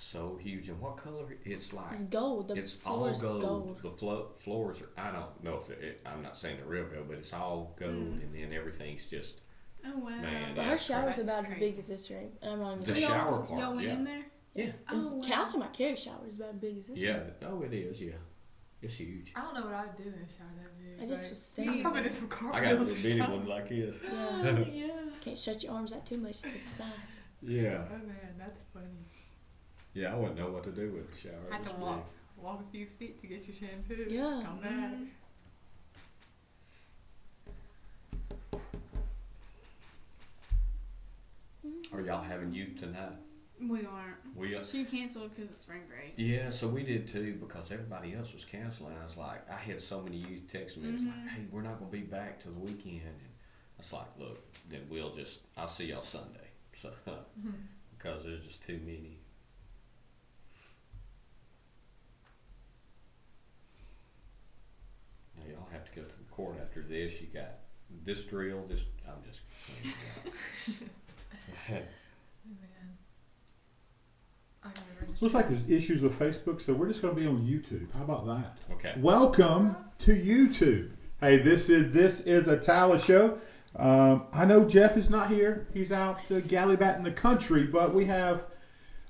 so huge. And what color? It's like It's gold. It's all gold. The floors are. I don't know if I'm not saying they're real gold, but it's all gold, and then everything's just. Oh wow! Man, But her shower's That's about great. as big as this room. And I'm not The even shower part. Y'all went in there? Yeah. Oh wow. Council might carry shower is about as big as this Yeah. room. Oh, it is. Yeah. It's huge. I don't know what I'd do in a shower that big. I just like, was you standing. probably do some I got cartwheels the or bitty something. one like this. Yeah. Yeah. Can't stretch your arms out too much to get the size. Yeah. Oh man, that's funny. Yeah, I wouldn't know what to do with the shower. Had It's to walk a few feet to get your shampoo. Yeah. Come back. Mhm. big. Are y'all having youth tonight? We aren't. We She canceled because of spring break. Yeah, so we did too because everybody else was canceling. I was like, I had so many youth text me. It's like, hey, we're not gonna be back till the weekend. And I was like, look, then I'll see y'all Sunday. So because there's just too many. Now y'all have to go to the court after this. You got this drill. I'm just cleaning it up. Oh man. I gotta register. Looks like there's issues with Facebook, so we're just going to be on YouTube. How about that? Okay. Welcome to YouTube. Hey, this is Attalla show. I know Jeff is not here; he's out gallivanting the country. But we have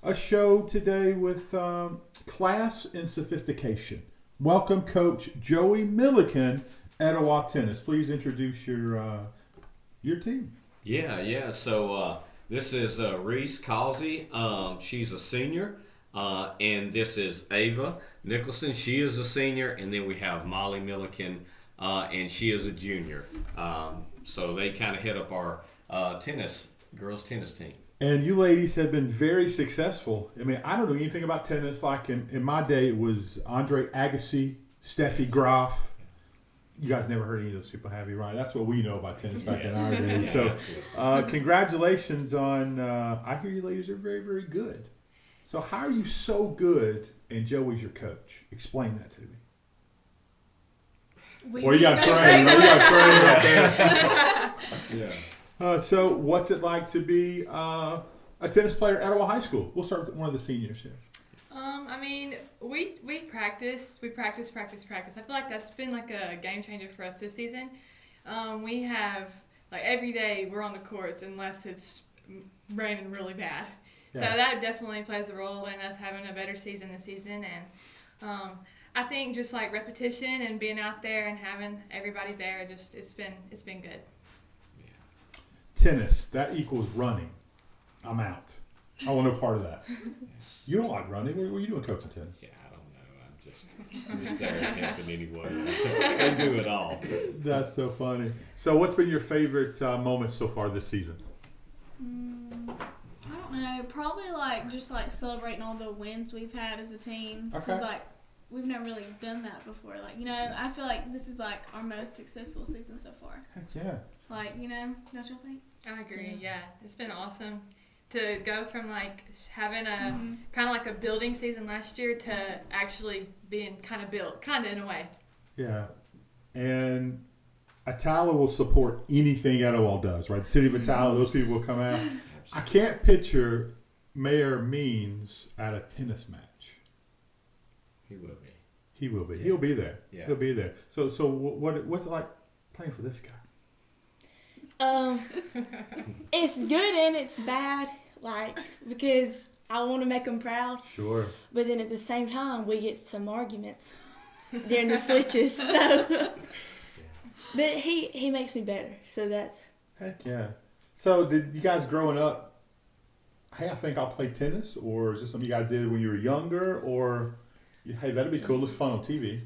a show today with class and sophistication. Welcome, Coach Joey Milliken, Attalla Tennis. Please introduce your team. Yeah. So this is Reese Causey. She's a senior. And this is Ava Nicholson. She is a senior. And then we have Molly Milliken, and she is a junior. So they kind of head up our girls tennis team. And you ladies have been very successful. I mean, I don't know anything about tennis. Like in my day, it was Andre Agassi, Steffi Graf. You guys never heard any of those people, have you? Right? That's what we know about tennis back in our day. Yeah, So, absolutely. congratulations on. I hear you ladies are very, very good. So, how are you so good? And Joey's your coach. Explain that to me. Or you got trained. You got trained out there. Yeah. So, what's it like to be a tennis player at Attalla High School? We'll start with one of the seniors here. I mean, we practice. I feel like that's been like a game changer for us this season. We have like every day we're on the courts unless it's raining really bad. Yeah. So that definitely plays a role in us having a better season this season. And I think just like repetition and being out there and having everybody there, just it's been good. Tennis, that equals running. I'm out. I want no part of that. You don't like running. What are you doing coaching tennis? Yeah, I don't know. I'm just there and helping anyway. They do it all. That's so funny. So what's been your favorite moment so far this season? I don't know. Probably just celebrating all the wins we've had as a team. Okay. Because we've never really done that before. I feel like this is our most successful season so far. Heck yeah. Don't y'all think? I agree. Yeah, it's been awesome to go from having a kind of like a building season last year to actually being kind of built, kind of in a way. Yeah. And Attalla will support anything Attalla does, right? The city of Attalla, those people will come out. I can't picture Mayor Means at a tennis match. He will be. He will be. Yeah. He'll be there. Yeah. He'll be there. So what's it like playing for this guy? It's good and it's bad, because I want to make him proud, Sure. but then at the same time we get some arguments during the switches. So, but he makes me better. So that's Heck yeah. So did you guys growing up, hey, I think I'll play tennis, or is this something you guys did when you were younger, or hey, that'd be cool, looks fun on TV?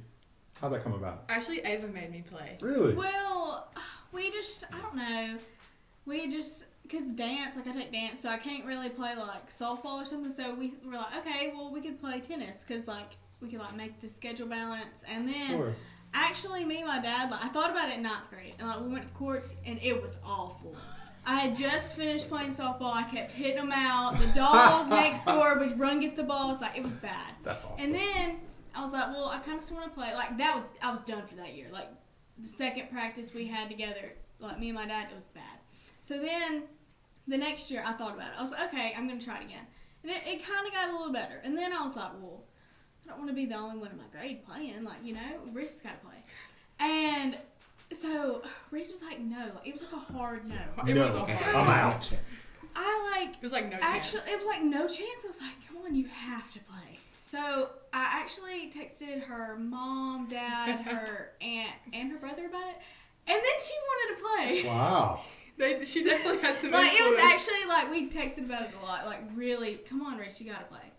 How'd that come about? Actually, Ava made me play. Really? Well, I don't know. Because dance, I take dance, so I can't really play softball or something. So we were like, okay, well, we could play tennis because we could make the schedule balance. And then Sure. actually, me and my dad, I thought about it in 9th grade, and we went to courts, and it was awful. I had just finished playing softball. I kept hitting them out. The dog next door would run get the ball. It was bad. That's awesome. And then I was like, well, I kind of just want to play. I was done for that year. The second practice we had together, me and my dad, it was bad. So then the next year I thought about it. I was like, okay, I'm going to try it again. And it kind of got a little better. And then I was like, well, I don't want to be the only one in my grade playing. Like, you know, Reese has got to play. And so Reese was like, no. Like, it was like a hard no. It No, was a hard. I'm out. It was like no Actually, chance. it was like no chance. I was like, come on, you have to play. So I actually texted her mom, dad, her aunt, and her brother about it. And then she wanted to play. Wow. She definitely had some Like, it was influence. actually like, we texted about it a lot. Like, really, come on, Reese, you got to play.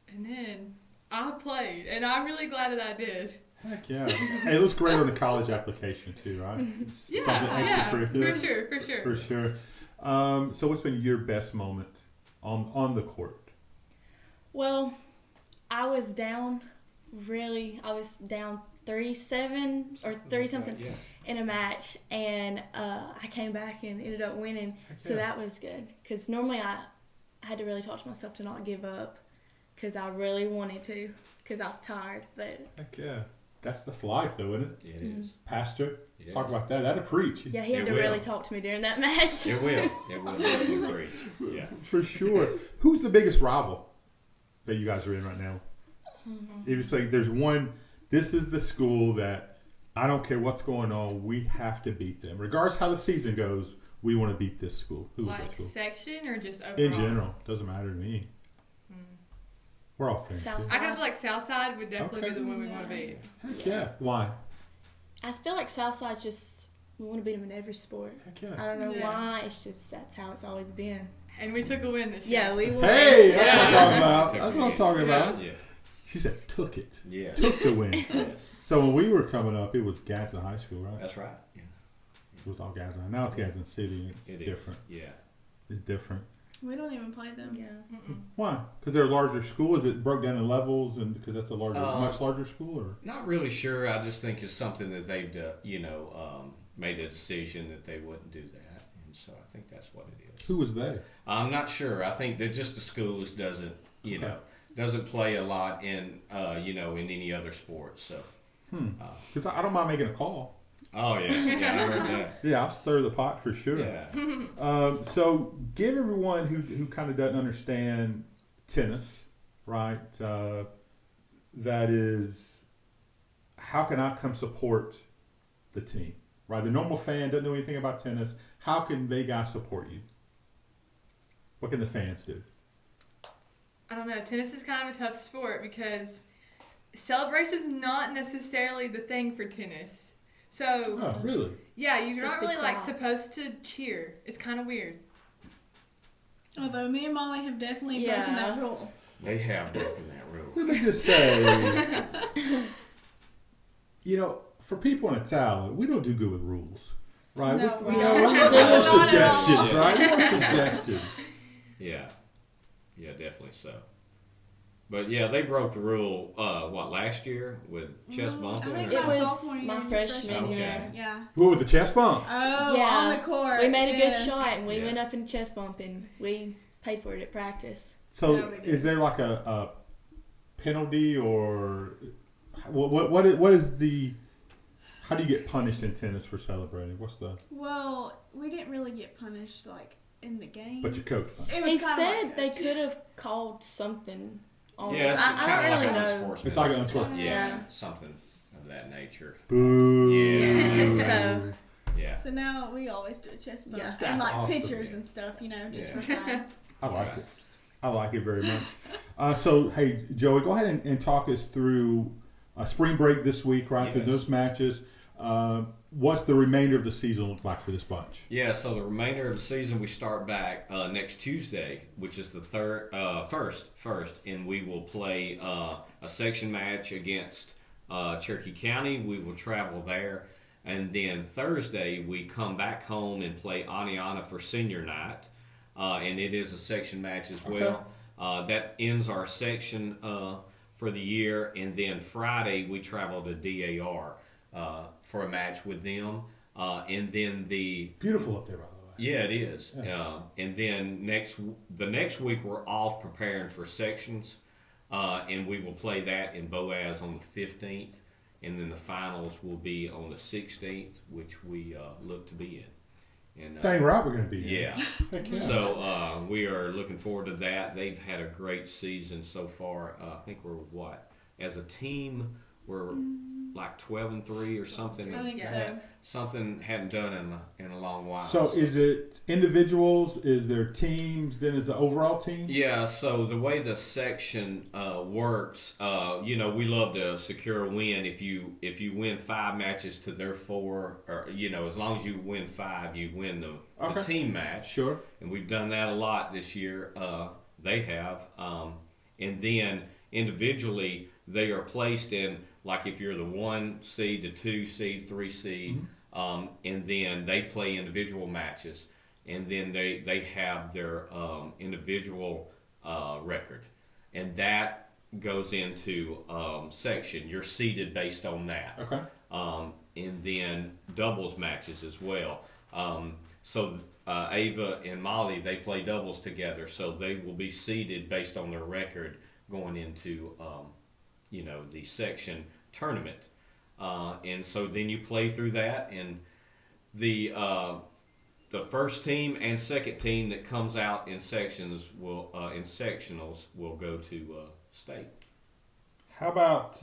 And then I played, and I'm really glad that I did. Heck yeah. Hey, it looks great on the college application too, right? Yeah, Something yeah, extracurricular. for sure. For sure. So what's been your best moment on the court? Well, I was down I was down 3-7 or 3-something Yeah. in a match, and I came back and ended up winning. Heck So yeah. that was good, because normally I had to really talk to myself to not give up, because I really wanted to, because I was tired. But Heck yeah. That's life though, isn't it? It is. Pastor, It talk is. about that. That'll preach. yeah, he had It to will. really talk to me during that match. It will. It will definitely preach. Yeah. For sure. Who's the biggest rival that you guys are in right now? If you say there's one, this is the school that I don't care what's going on, we have to beat them. Regardless how the season goes, we want to beat this school. Who is that Like school? section or just overall? In general, doesn't matter to me. We're all friends. South too. I kind of feel like Southside would definitely Okay. be the one we want to beat. Heck yeah. Why? I feel like Southside's just, we want to beat them in every sport. Heck yeah. I don't know Yeah. why. It's just, that's how it's always been. And we took a win this year. Yeah, we won. Hey, that's what I'm Yeah. talking about. That's what I'm talking Yeah. about. Yeah. She said took it. Yeah. Took the win. Yes. So when we were coming up, it was Gadsden High School, right? That's right. Yeah. It was all Gadsden. Now it's Gadsden City. It's It is. different. Yeah. It's different. We don't even play them. Yeah. Why? Because they're a larger school. Is it broke down in levels, and because that's a larger, much larger school, or? Not really sure. I just think it's something that they've, made a decision that they wouldn't do that, and so I think that's what it is. Who was they? I'm not sure. I think that just the schools doesn't play a lot in in any other sports. So. Because I don't mind making a call. Oh yeah, yeah, I heard that. Yeah, I'll stir the pot for sure. Yeah. So give everyone who kind of doesn't understand tennis, right? That is, how can I come support the team, right? The normal fan doesn't know anything about tennis. How can they guys support you? What can the fans do? I don't know. Tennis is kind of a tough sport because celebration is not necessarily the thing for tennis. So, Oh, really? yeah, you're Just not be really like quiet. supposed to cheer. It's kind of weird. Although me and Molly have definitely Yeah. broken that rule. They have broken that rule. Let me just say, for people in Attalla, we don't do good with rules, right? No, we we know don't. we Not want at all. suggestions, right? We want suggestions. Yeah. Yeah, definitely so. But yeah, they broke the rule. Last year with chest I bumping? think It my was sophomore year, my your freshman Okay. year. Yeah. What with the chest bump? Oh, Yeah. on the court. We made a yes. good shot, and we Yeah. went up in chest bump, and we paid for it at practice. So No, we didn't. is there like a penalty or what is the? How do you get punished in tennis for celebrating? What's the? Well, we didn't really get punished like in the game. But your coach punished. It He was kinda said like they coach. could have called something on Yeah, us. it's I kind don't of really like know. unsportsmanlike. It's like an unsportsmanlike. Yeah, Yeah. something of that nature. Boo. Yeah. So Yeah. So now we always do a chest bump Yeah. and That's like awesome. pictures Yeah. and stuff, just Yeah. for fun. I like it. I like it very much. So hey, Joey, go ahead and talk us through spring break this week, right? Through Yes. those matches. What's the remainder of the season look like for this bunch? Yeah, so the remainder of the season we start back next Tuesday, which is the first, and we will play a section match against Cherokee County. We will travel there, and then Thursday we come back home and play Aniana for senior night, and it is a section match as well. That ends our section for the year, and then Friday we travel to DAR for a match with them. And then Beautiful up there, by the way. yeah, it is. Yeah. And then the next week we're off preparing for sections, and we will play that in Boaz on the 15th, and then the finals will be on the 16th, which we look to be And Dang right, we're going to be here. yeah. Heck yeah. So we are looking forward to that. They've had a great season so far. I think we're as a team we're like 12-3 or something. I think Yeah. so. Something hadn't done in a long while. So is it individuals? Is there teams? Then is the overall team? Yeah, so the way the section works, we love to secure a win. If you win 5 matches to their 4, or as long as you win 5, you win the Okay. team match. Sure. And we've done that a lot this year. They have, and then individually they are placed in, like if you're the 1 seed, the 2 seed, 3 seed, and then they play individual matches, and then they have their individual record, and that goes into section. You're seeded based on that. Okay. And then doubles matches as well. So Ava and Molly, they play doubles together, so they will be seeded based on their record going into the section tournament. And so then you play through that, and the first team and second team that comes out in sectionals will go to state. How about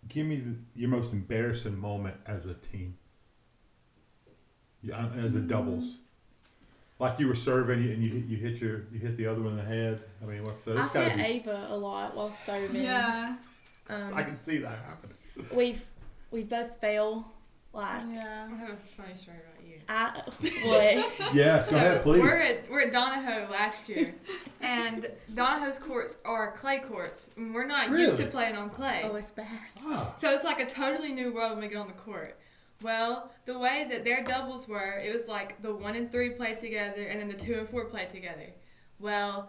give me your most embarrassing moment as a team? Yeah, as a doubles. Like you were serving and you hit the other one in the head. I mean, what's that? I It's gotta hit be. Ava a lot while serving. Yeah. I can see that happening. We both fail. Like Yeah. I have a funny story about you. what? Yes, go ahead, please. We're at Donahoe last year, and Donahoe's courts are clay courts. And we're not used to Really? playing on clay. Oh, it's bad. Ah, So it's like a totally new world when we get on the court. Well, the way that their doubles were, it was like the 1 and 3 played together, and then the 2 and 4 played together. Well,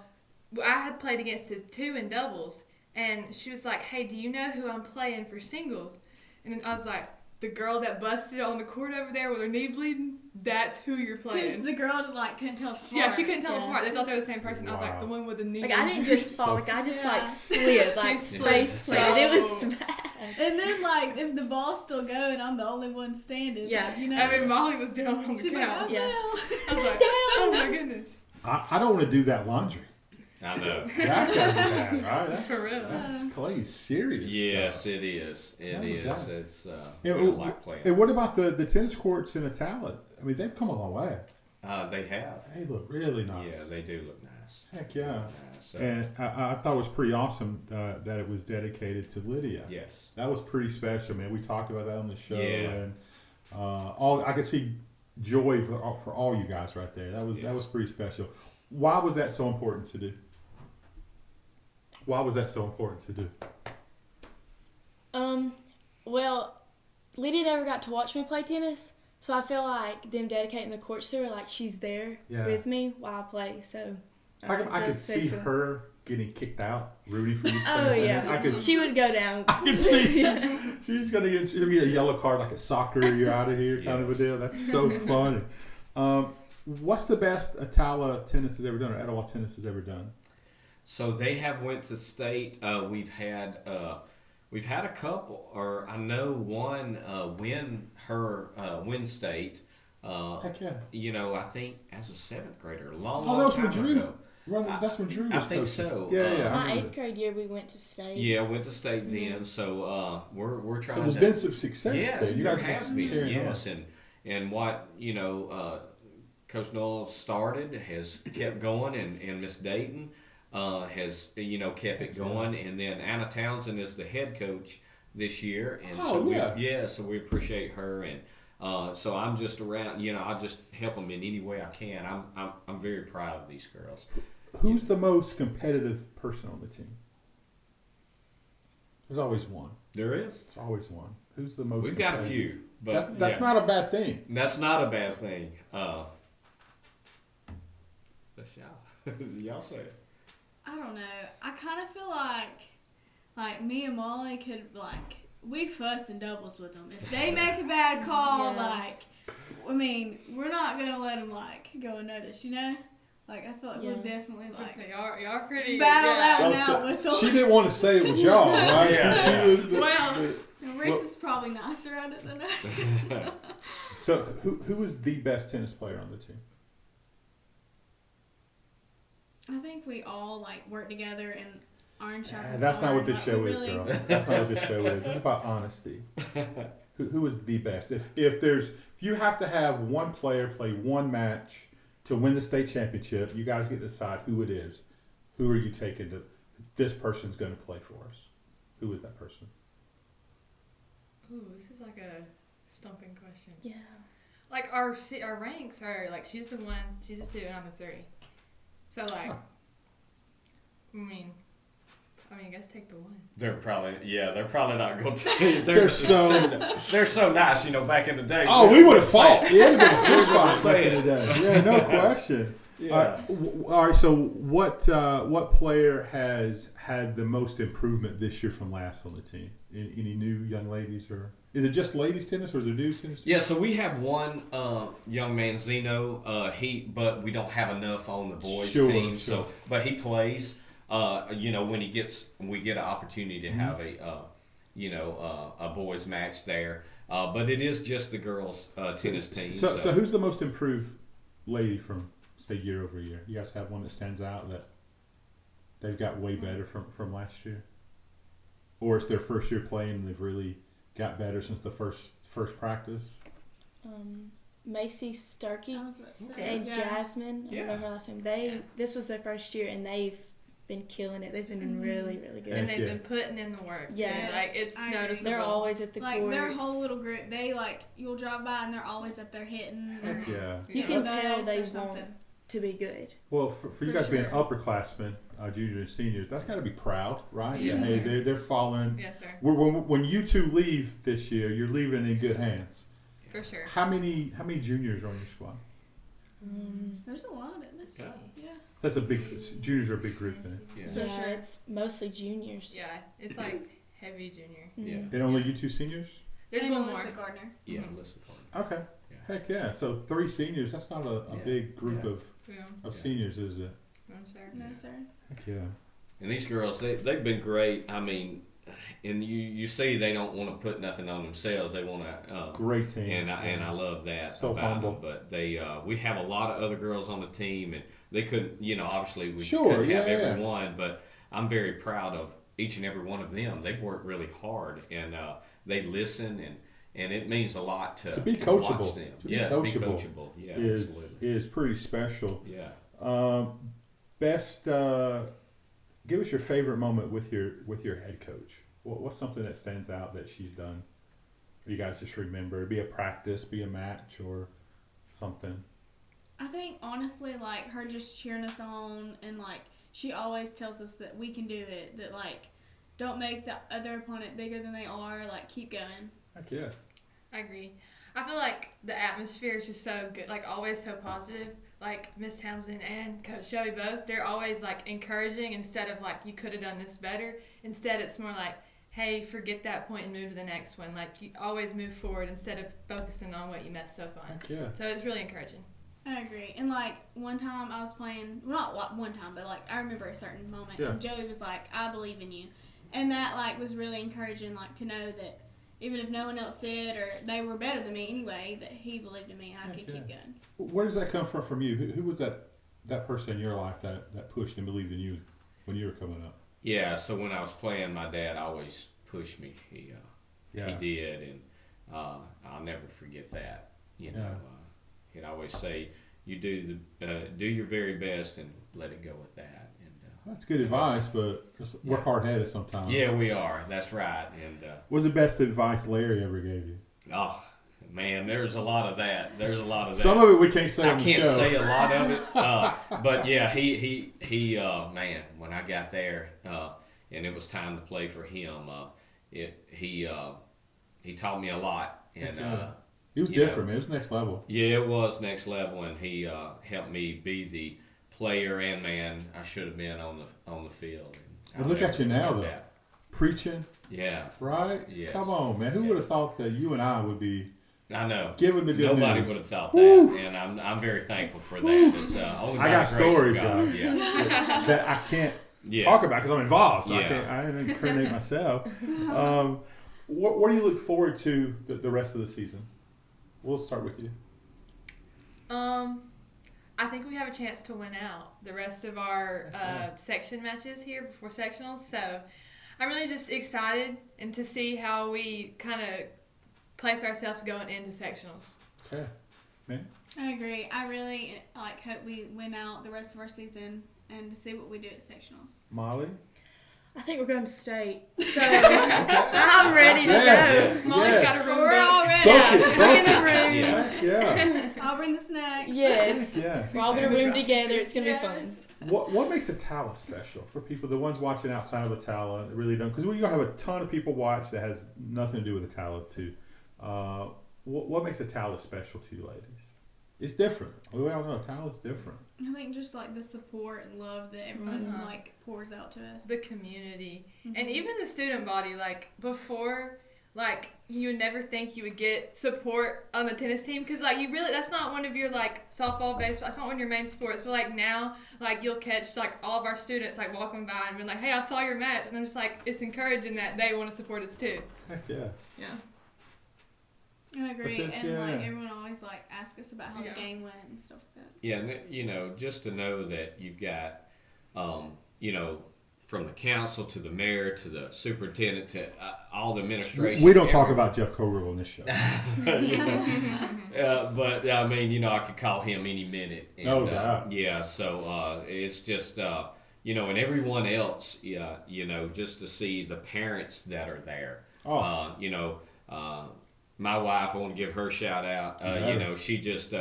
I had played against the 2 in doubles, and she was like, "Hey, do you know who I'm playing for singles?" And then I was like, "The girl that busted on the court over there with her knee bleeding, that's who you're Because playing." the girl couldn't tell us apart. Yeah, she couldn't tell them Yeah. apart. They thought they were the same person. I was like, Wow. the one with the knee. Like I didn't just fall. Like I just Yeah. like slid. Like She face slid planted. It was so- bad. And then, like, if the ball's still going, I'm the only one standing. Yeah. Like, you know. I mean, Molly was down on the She's like, couch. I Yeah. fell. I was like, oh my goodness. I don't want to do that laundry. I know. That's gotta be bad, right? That's, For real. That's Clay's serious. Yes, stuff. it is. It No is. doubt. It's Yeah, we don't like playing. And what about the tennis courts in Attalla? I mean, they've come a long way. They have. They look really nice. Yeah, they do look nice. Heck yeah. So, And I thought it was pretty awesome that it was dedicated to Lydia. yes. That was pretty special, man. We talked about that on the show, Yeah. and all I could see joy for all you guys right there. That Yes. was pretty special. Why was that so important to do? Why was that so important to do? Well, Lydia never got to watch me play tennis, so I feel like them dedicating the courts to her, like she's there Yeah. with me while I play. So I so could it's see special. her getting kicked out, rooting for you. Oh playing yeah, tennis. I could. she would go down. I can see she's gonna get a yellow card like a soccer. You're out of here, kind of a Yes. deal. That's so funny. What's the best Attalla tennis has ever done, or Etowah tennis has ever done? So they have went to state. We've had a couple, or I know one win state. Heck yeah! I think as a 7th grader, a long, Oh, long that was time when Drew. ago. That's when Drew I was think coaching. so. Yeah, yeah. I My remember 8th grade year, we went to state. Yeah, went to state then. So we're that. trying. So there's to, been some success yes, there. You there guys has just been. carrying on. Yes, and what Coach Noel started has kept going, and Miss Dayton has kept it going, and then Anna Townsend is the head coach this year, and Oh, yeah. so we appreciate her, and so I'm just around. I just help them in any way I can. I'm very proud of these girls. Who's the most competitive person on the team? There's always one. There is. There's always one. Who's the most? We've got a competitive? few, but That's yeah. not a bad thing. That's not a bad thing. That's y'all. Y'all say it. I don't know. I kind of feel like me and Molly could, like, we fuss in doubles with them. If they make a bad call, Yeah. like, I mean, we're not going to let them, like, go unnoticed, you know? Like, I feel like Yeah. we're definitely, like, Y'all pretty. battle yeah. that one Well, out with them. She didn't want to say it was y'all, right? Yeah. She was Well, And Reese is probably nicer at it than us. So who is the best tennis player on the team? I think we all like work together and iron sharpens That's not iron, what this like, show we is, really- girl. That's not what this show is. It's about honesty. Who is the best? If you have to have one player play one match to win the state championship, you guys get to decide who it is. Who are you taking to? This person's going to play for us. Who is that person? Ooh, this is like a stumping question. Yeah. Like our ranks are like she's the 1, she's a 2, and I'm a 3. So like, Huh. I guess take the 1. They're probably not going to. They're so. They're so nice, back in the day. Oh, we would have fought. Say it. Yeah, we'd have been fist fight Say back in the day. Yeah, no question. Yeah. All right. So, what player has had the most improvement this year from last on the team? Any new young ladies, or is it just ladies tennis, or is it dudes tennis? Yeah, so we have one young man, Zeno. But we don't have enough on the boys team. Sure. So, but he plays. When we get an opportunity to have a boys match there. But it is just the girls tennis team. So who's the most improved lady from say year over year? You guys have one that stands out that they've got way better from last year, or it's their first year playing and they've really got better since the first practice. Macy Starkey I was about to say, and yeah. Jasmine. I don't know her last name. This was their first year, and they've been killing it. They've been doing really, really good. And they've Yeah. been putting in the work. Yes. Too. Like it's I agree. noticeable. They're always at the Like courts. their whole little group, they you'll drive by and they're always up there hitting. Heck yeah. You Yeah. can Bus tell or they want something. to be good. Well, for you For guys being sure. upperclassmen, juniors and seniors, that's got to be proud, right? Yes, Hey, sir. they're following. Yes, sir. When you two leave this year, you're leaving in good hands. For sure. How many juniors are on your squad? There's a lot, isn't there? Yeah. Yeah. That's juniors are a big group then. Yeah. For Yeah, sure. it's mostly juniors. Yeah, it's like heavy junior. Yeah. And only you two seniors? There's and one more. Melissa Gardner. Yeah, Mhm. listen. Carter. Okay. Yeah. Heck yeah. So 3 seniors, that's not a Yeah. big group Yeah. of Yeah. of Yeah. seniors, is it? No, sir. No, sir. Heck yeah. And these girls, they've been great. I mean, and you see they don't want to put nothing on themselves. They want to. Great team. And I love that So about humble. them. But we have a lot of other girls on the team, and they couldn't, obviously we Sure, couldn't have yeah, yeah. everyone. But I'm very proud of each and every one of them. They've worked really hard, and they listen, and it means a lot to be watch coachable. them. To be Yeah, coachable to be coachable. Yeah, is absolutely. is pretty special. Yeah. Best, give us your favorite moment with your head coach. What's something that stands out that she's done? You guys just remember? Be a practice, be a match, or something. I think honestly, like her just cheering us on, and like she always tells us that we can do it. That like, don't make the other opponent bigger than they are. Like, keep going. Heck yeah. I agree. I feel like the atmosphere is just so good, like always so positive. Like Miss Townsend and Coach Joey both, they're always like encouraging instead of like you could have done this better. Instead, it's more like, hey, forget that point and move to the next one. Like you always move forward instead of focusing on what you messed up on. Heck yeah. So it's really encouraging. I agree. And like one time I was playing, well, not like one time, but like I remember a certain moment, Yeah. and Joey was like, "I believe in you," and that like was really encouraging, like to know that even if no one else did or they were better than me anyway, that he believed in me and I Heck could keep yeah. going. Where does that come from you? Who was that person in your life that pushed and believed in you when you were coming up? Yeah. So when I was playing, my dad always pushed me. He did, and I'll never forget that. He'd always say, "You do your very best and let it go with that." And That's good advice, but just work hard-headed sometimes. yeah, we are. That's right. And What's the best advice Larry ever gave you? oh man, there's a lot of that. Some of it we can't say I on the can't show. say a lot of it, but yeah, he man, when I got there and it was time to play for him, he taught me a lot, and He was you know. different, man. It was next level. yeah, it was next level, and he helped me be the player and man I should have been on the field. And I'll look never at you now, forget though. that. Preaching, Yeah, right? Yes. Come on, man. Who would have thought that you and I would be I know. giving the good Nobody news? would have thought Woo. that, and I'm very thankful for that. It's, only I by got the grace of stories, God. guys. Yeah, that I can't yeah. talk about because I'm involved, so Yeah. I didn't incriminate myself. What do you look forward to the rest of the season? We'll start with you. I think we have a chance to win out the rest of our section matches here before sectionals. So I'm really just excited and to see how we kind of place ourselves going into sectionals. Okay. Man? I agree. I really hope we win out the rest of our season and to see what we do at sectionals. Molly? I think we're going to state. So I'm ready to Yes. go. Molly's Yeah. got a room We're booked. all ready. Book it, book In a it. room. Yeah. Heck yeah. I'll bring the snacks. Yes. Yeah. We're all going to room together. It's going to be fun. What makes Attalla special for people, the ones watching outside of Attalla, that really don't? Because we're going to have a ton of people watch that has nothing to do with Attalla, too. What makes Attalla special to you ladies? It's different. We all know Atalla's different. I think just the support and love that everyone pours out to us. The community and even the student body. Before, you would never think you would get support on the tennis team because you really, that's not one of your softball, baseball, that's not one of your main sports. But now you'll catch all of our students walking by and being like, hey, I saw your match, and I'm just it's encouraging that they want to support us too. Heck yeah. Yeah. I agree, That's it, and yeah. everyone always asks us about how Yeah. the game went and stuff like that. Yeah, and just to know that you've got, from the council to the mayor to the superintendent to all the administration. We don't talk about Jeff Cogrill on this show. But I mean, I could call him any minute. And, No doubt. Yeah, so it's just, and everyone else, just to see the parents that are there. Oh. My wife, I want to give her a shout out. Yeah. She just,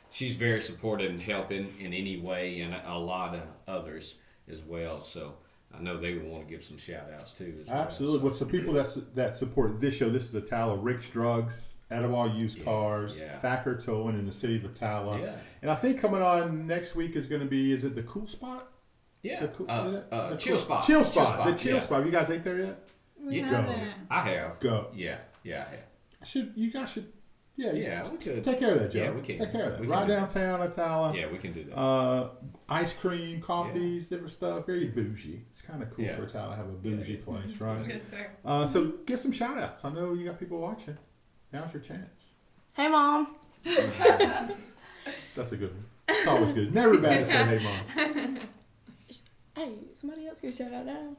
she's very supportive and helping in any way, and a lot of others as well. So I know they would want to give some shout outs too. As Absolutely. Well, Well, so people that support this show, this is Attalla, Rick's Drugs, Etowah Used Cars, yeah. Thacker Towing in the city of Attalla. Yeah. And I think coming on next week is going to be, is it the Cool Spot? Yeah. The cool, Chill Spot. Chill Spot. The Chill yeah. Spot. You guys ate there yet? We Yeah. haven't. I have. Go. Yeah, I have. You guys should. Yeah. Yeah, we could. Take care of that, Joe. Yeah, we can. Take care of that. We can Right do that. downtown Attalla. Yeah, we can do that. Ice cream, coffees, different stuff. Very bougie. It's kind of cool Yeah. for Attalla to have a bougie place, right? Yes, sir. So give some shout outs. I know you got people watching. Now's your chance. Hey, Mom. That's a good one. It's always good. Never bad to say hey, Mom. Hey, somebody else can shout out now.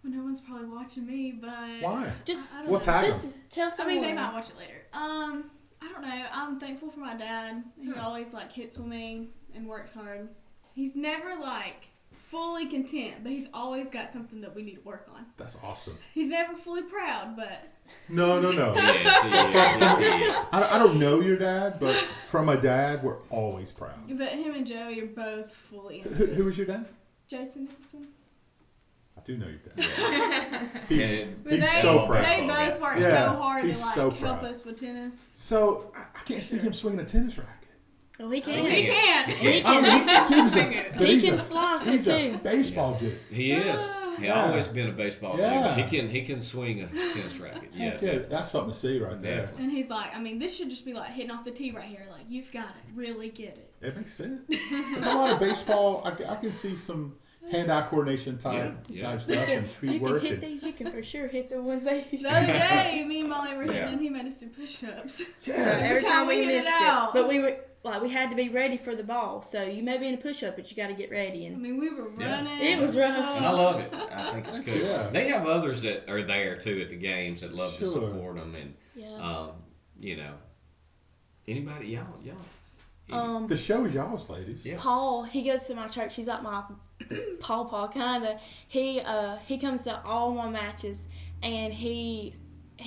Well, no one's probably watching me, but Why? Just, I don't We'll know. tag just them. tell I someone. mean, they might watch it later. I don't know. I'm thankful for my dad. He always hits with me and works hard. He's never fully content, but he's always got something that we need to work on. That's awesome. He's never fully proud, but No. Yes, he is. I don't know your dad, but from a dad, we're always proud. him and Joey are both fully into Who it. was your dad? Jason Nixon. I do know your dad. And But He's they, so proud. They both work Yeah, so hard to he's so help proud. us with tennis. So I can't see him swinging a tennis racket. Oh, he can. He can. He I mean, can. but He he's can a- slice it He's a too. baseball dude. he is. He Yeah. always been a baseball Yeah. player, but he can swing a tennis racket. Yeah, Heck yeah, that's something to see right there. Definitely. And he's like, I mean, this should just be hitting off the tee right here. You've got to really get it. It makes sense. There's a lot of baseball. I can see some hand-eye coordination type Yeah. stuff and You feet can work. hit And, these. You can for sure hit the ones they. The other day, me and Molly were hitting, Yeah. and he made us do push-ups. yes. Every time we hit missed it out. but we were we had to be ready for the ball. So you may be in a push-up, but you got to get ready. I And mean, we were Yeah. running. It was rough. And I love it. I think it's good. Yeah. They have others that are there too at the games that love to Sure. support them, and yeah. anybody y'all. The show's y'all's, ladies. Yeah. Paul, he goes to my church. He's like my Paul kinda. He comes to all my matches, and he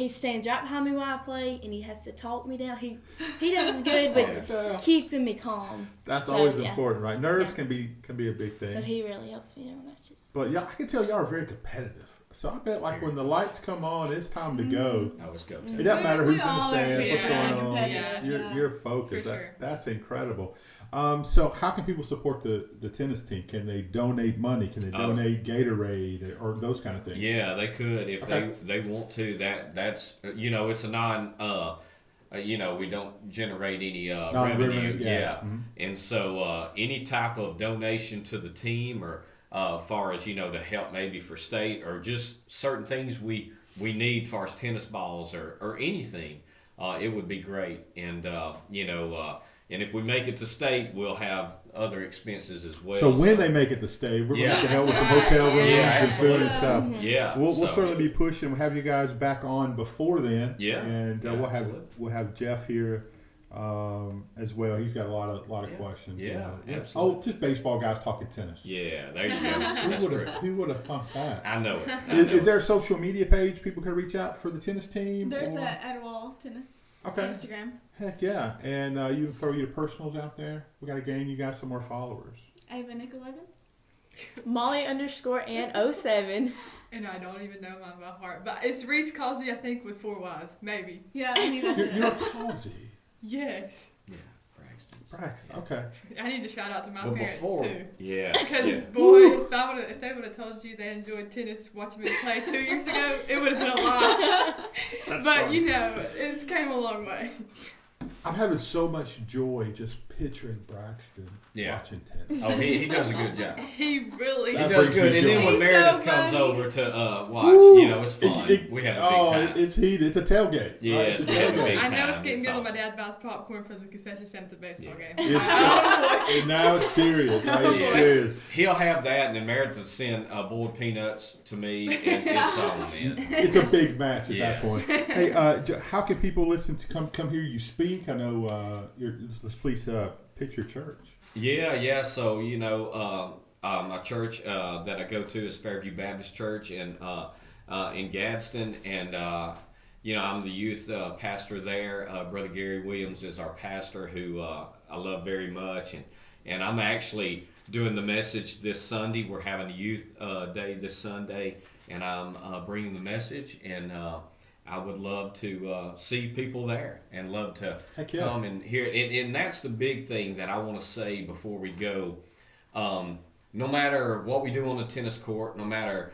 stands right behind me while I play, and he has to talk me down. He does good with Yeah. keeping me calm. That's So, always yeah. important, right? Nerves Yeah. can be a big thing. So he really helps me in my matches. But yeah, I can tell y'all are very competitive. So I bet when the lights come on, it's time to go. I always go It to. doesn't matter We who's in the all are stands, what's very going on. competitive, You're yeah. you're focused. For sure. That's incredible. So how can people support the tennis team? Can they donate money? Can they donate Gatorade or those kind of things? Yeah, they could if Okay. they want to. That's it's a non. We don't generate any revenue. yeah. Mhm. And so any type of donation to the team or far as to help maybe for state or just certain things we need as far as tennis balls or anything, it would be great. And and if we make it to state, we'll have other expenses as well. So when they make it to stay, we're going to have to help with some That's hotel right. rooms Yeah, and food and absolutely. stuff. Yeah, We'll so- certainly be pushing. We'll have you guys back on before then. Yeah, and yeah, absolutely. we'll have Jeff here as well. He's got a lot of Yeah. questions. Yeah, Oh, absolutely. just baseball guys talking tennis. Yeah, there you go. That's true. Who would have thought that? I know it. Is there a social media page people can reach out for the tennis team? There's or- a Attalla tennis Okay. Instagram. Heck yeah. And you can throw your personals out there. We got to gain you guys some more followers. Ava Nick 11. Molly_and07. And I don't even know mine by heart. But it's Reese Causey, I think, with 4 Y's. Maybe. Yeah, I think that's You're it. Halsey. Yes. Yeah, Braxton. Braxton. Okay. I need to shout out to my But parents, before, too. yeah, Because, yeah. boy, if they would have told you they enjoyed tennis watching me play 2 years ago, it would have been a lie. That's But, funny. it came a long way. I'm having so much joy just picturing Braxton Yeah. watching tennis. Oh, he does a good job. He really He That does brings good. me And then joy. when He's Meredith so comes funny. over to watch, Woo! it's fun. We have a big time. It's heated. It's a tailgate. Yeah, Right? it's a a big tailgate. I know time. it's getting It's good when my awesome. dad buys popcorn from the concession stand at the baseball Yeah. game. It's and now it's serious. Right? It's Yeah. serious. He'll have that, and then Meredith will send boiled peanuts to me, and it's on, man. It's a big match at Yes. that point. Hey, how can people listen to come hear you speak? I know let's please pitch your church. Yeah. So my church that I go to is Fairview Baptist Church in Gadsden, and I'm the youth pastor there. Brother Gary Williams is our pastor, who I love very much, and I'm actually doing the message this Sunday. We're having a youth day this Sunday, and I'm bringing the message, and I would love to see people there and love to Heck yeah. come and hear it. And that's the big thing that I want to say before we go. No matter what we do on the tennis court, no matter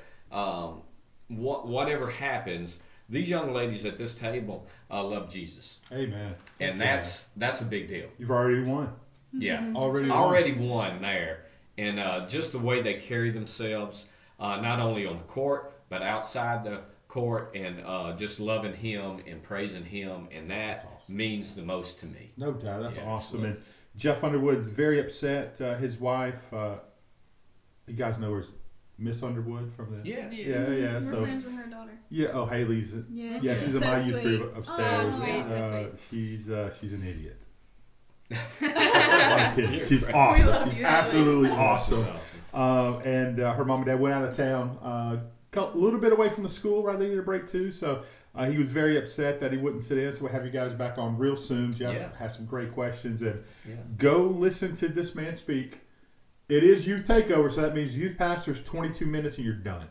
whatever happens, these young ladies at this table love Jesus, Amen. and that's a big deal. You've already won. Yeah, Already won there, and just the way they carry themselves, not only on the court but outside the court, and just loving Him and praising Him, and that That's awesome. means the most to me. No doubt. That's Yeah, awesome. And Jeff Underwood's very upset. His wife, you guys know her as Miss Underwood from the. Yeah. Yeah. We're So friends with her daughter. yeah. Oh, Haley's. Yeah, Yeah, she's in so my youth sweet. group upstairs. Oh, sweet, so She's an idiot. I'm just kidding. You're She's right. awesome. We love She's you, absolutely That's awesome. And her mom and dad went out of town, a little bit away from the school, right? They needed a break too. So he was very upset that he wouldn't sit in. So we'll have you guys back on real soon. Jeff Yeah. has some great questions, and Yeah. go listen to this man speak. It is youth takeover, so that means youth pastors 22 minutes and you're done.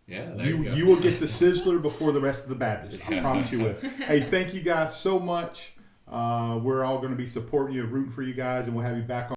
Yeah. There You you go. you will get the sizzler before the rest of the Baptist. I Yeah. promise you will. Hey, thank you guys so much. We're all going to be supporting you, rooting for you guys, and we'll have you back on.